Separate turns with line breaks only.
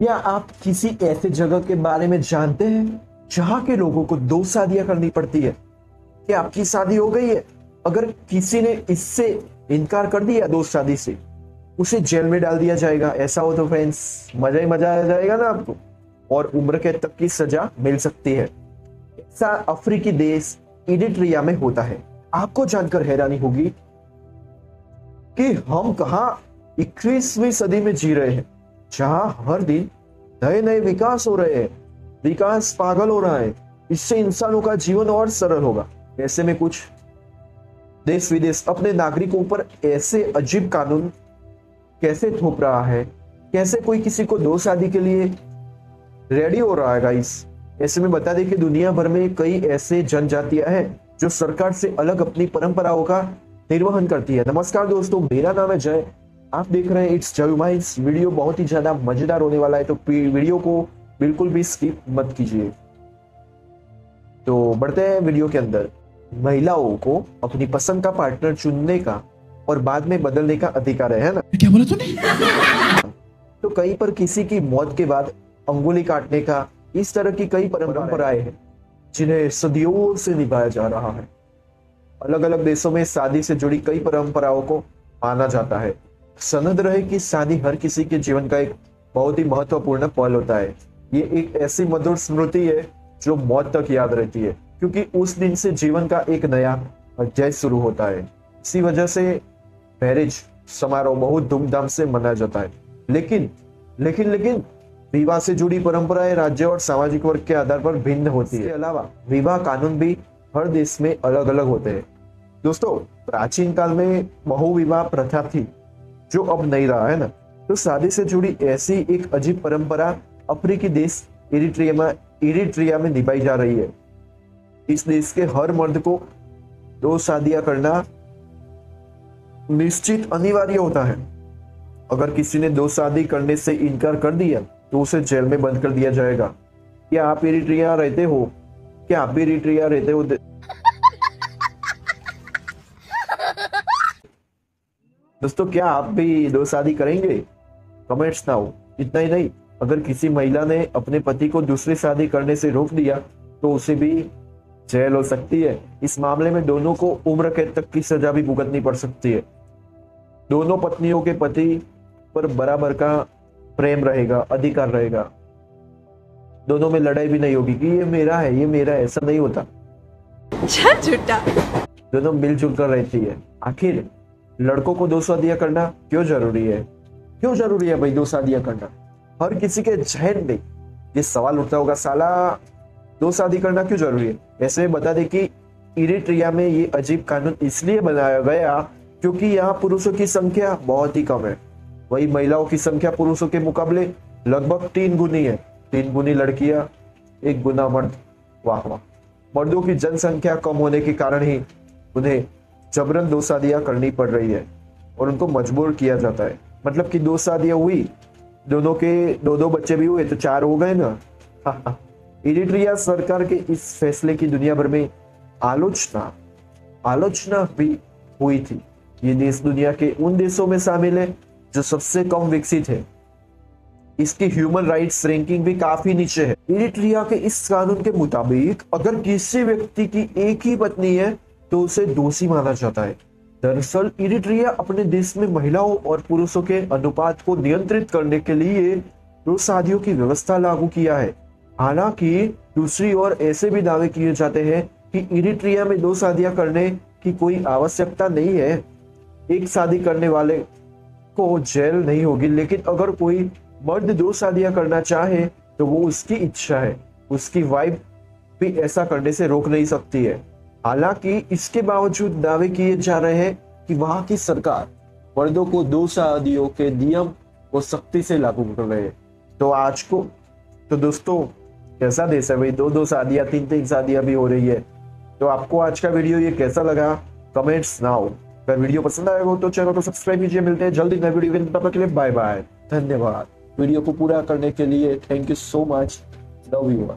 या आप किसी ऐसे जगह के बारे में जानते हैं जहां के लोगों को दो शादियां करनी पड़ती है? क्या आपकी शादी हो गई है? अगर किसी ने इससे इनकार कर दिया दो शादी से, उसे जेल में डाल दिया जाएगा। ऐसा हो तो फ्रेंड्स मजा ही मजा आ जाएगा ना आपको, और उम्र कैद तक की सजा मिल सकती है। ऐसा अफ्रीकी देश इरिट्रिया में होता है। आपको जानकर हैरानी होगी कि हम कहां 21वीं सदी में जी रहे हैं, जहां हर दिन नए नए विकास हो रहे हैं। विकास पागल हो रहा है, इससे इंसानों का जीवन और सरल होगा। ऐसे में कुछ देश विदेश अपने नागरिकों पर ऐसे अजीब कानून कैसे थोप रहा है? कैसे कोई किसी को दो शादी के लिए रेडी हो रहा है गाइस? ऐसे में बता दें कि दुनिया भर में कई ऐसे जनजातियां हैं जो सरकार से अलग अपनी परंपराओं का निर्वहन करती है। नमस्कार दोस्तों, मेरा नाम है जय। आप देख रहे हैं इट्स जय माइंड्स। वीडियो बहुत ही ज्यादा मजेदार होने वाला है, तो वीडियो को बिल्कुल भी स्किप मत कीजिए। तो बढ़ते हैं वीडियो के अंदर। महिलाओं को अपनी पसंद का पार्टनर चुनने का और बाद में बदलने का अधिकार है ना?
क्या बोला तूने?
तो कहीं पर किसी की मौत के बाद अंगुली काटने का, इस तरह की कई परंपराएं हैं जिन्हें सदियों से निभाया जा रहा है। अलग अलग देशों में शादी से जुड़ी कई परंपराओं को माना जाता है। सनद रहे कि शादी हर किसी के जीवन का एक बहुत ही महत्वपूर्ण पल होता है। ये एक ऐसी मधुर स्मृति है जो मौत तक याद रहती है, क्योंकि उस दिन से जीवन का एक नया अध्याय शुरू होता है। इसी वजह से मैरिज समारोह बहुत धूमधाम से मनाया जाता है। लेकिन लेकिन लेकिन विवाह से जुड़ी परंपराएं राज्य और सामाजिक वर्ग के आधार पर भिन्न होती है। इसके अलावा विवाह कानून भी हर देश में अलग अलग होते हैं। दोस्तों, प्राचीन काल में बहुविवाह प्रथा थी, जो अब नहीं रहा है ना। तो शादी से जुड़ी ऐसी एक अजीब परंपरा अफ्रीकी देश इरिट्रिया में निभाई जा रही है। इस देश के हर मर्द को दो शादियां करना निश्चित अनिवार्य होता है। अगर किसी ने दो शादी करने से इनकार कर दिया तो उसे जेल में बंद कर दिया जाएगा। क्या आप इरिट्रिया रहते हो? क्या आप इरिट्रिया रहते हो? दोस्तों, क्या आप भी दो शादी करेंगे? कमेंट्स ना हो। इतना ही नहीं, अगर किसी महिला ने अपने पति को दूसरी शादी करने से रोक दिया तो उसे भी जेल हो सकती है। इस मामले में दोनों को उम्र कैद तक की सजा भी भुगतनी पड़ सकती है। दोनों पत्नियों के पति पर बराबर का प्रेम रहेगा, अधिकार रहेगा। दोनों में लड़ाई भी नहीं होगी कि ये मेरा है, ये मेरा है। ऐसा नहीं होता।
झूठा।
दोनों मिलजुल कर रहती है। आखिर लड़कों को दो शादियां करना क्यों जरूरी है? क्यों जरूरी है भाई दो शादियां करना? हर किसी के जहन में ये सवाल उठता होगा, साला दो शादी करना क्यों जरूरी है? ऐसे में बता दें कि इरिट्रिया में ये अजीब कानून इसलिए बनाया गया क्योंकि यहाँ पुरुषों की संख्या बहुत ही कम है। वही महिलाओं की संख्या पुरुषों के मुकाबले लगभग 3 गुनी है। 3 गुनी लड़कियां, 1 गुना मर्द। वाह वाह। मर्दों की जनसंख्या कम होने के कारण ही उन्हें जबरन दो शादियां करनी पड़ रही है और उनको मजबूर किया जाता है। मतलब कि दो शादियां हुई, दोनों के दो बच्चे भी हुए तो 4 हो गए ना। इरिट्रिया सरकार के इस फैसले की दुनिया भर में आलोचना भी हुई थी। ये देश दुनिया के उन देशों में शामिल है जो सबसे कम विकसित है। इसकी ह्यूमन राइट्स रैंकिंग भी काफी नीचे है। इरिट्रिया के इस कानून के मुताबिक अगर किसी व्यक्ति की एक ही पत्नी है तो उसे दोषी माना जाता है। दरअसल इरिट्रिया अपने देश में महिलाओं और पुरुषों के अनुपात को नियंत्रित करने के लिए दो शादियों की व्यवस्था लागू किया है। हालांकि दूसरी ओर ऐसे भी दावे किए जाते हैं कि इरिट्रिया में दो शादियां करने की कोई आवश्यकता नहीं है। एक शादी करने वाले को जेल नहीं होगी, लेकिन अगर कोई मर्द दो शादियां करना चाहे तो वो उसकी इच्छा है। उसकी वाइफ भी ऐसा करने से रोक नहीं सकती है। हालांकि इसके बावजूद दावे किए जा रहे हैं कि वहां की सरकार मर्दों को दो शादियों के नियम को सख्ती से लागू कर रहे हैं। तो दोस्तों, कैसा देश है भाई? दो शादियां, 3 शादियां भी हो रही है। तो आपको आज का वीडियो ये कैसा लगा? कमेंट्स ना हो। अगर वीडियो पसंद आएगा तो चैनल को सब्सक्राइब कीजिए। मिलते हैं जल्दी नए वीडियो के, तब तक के लिए बाय बाय। धन्यवाद। वीडियो को पूरा करने के लिए thank you so much. Love you.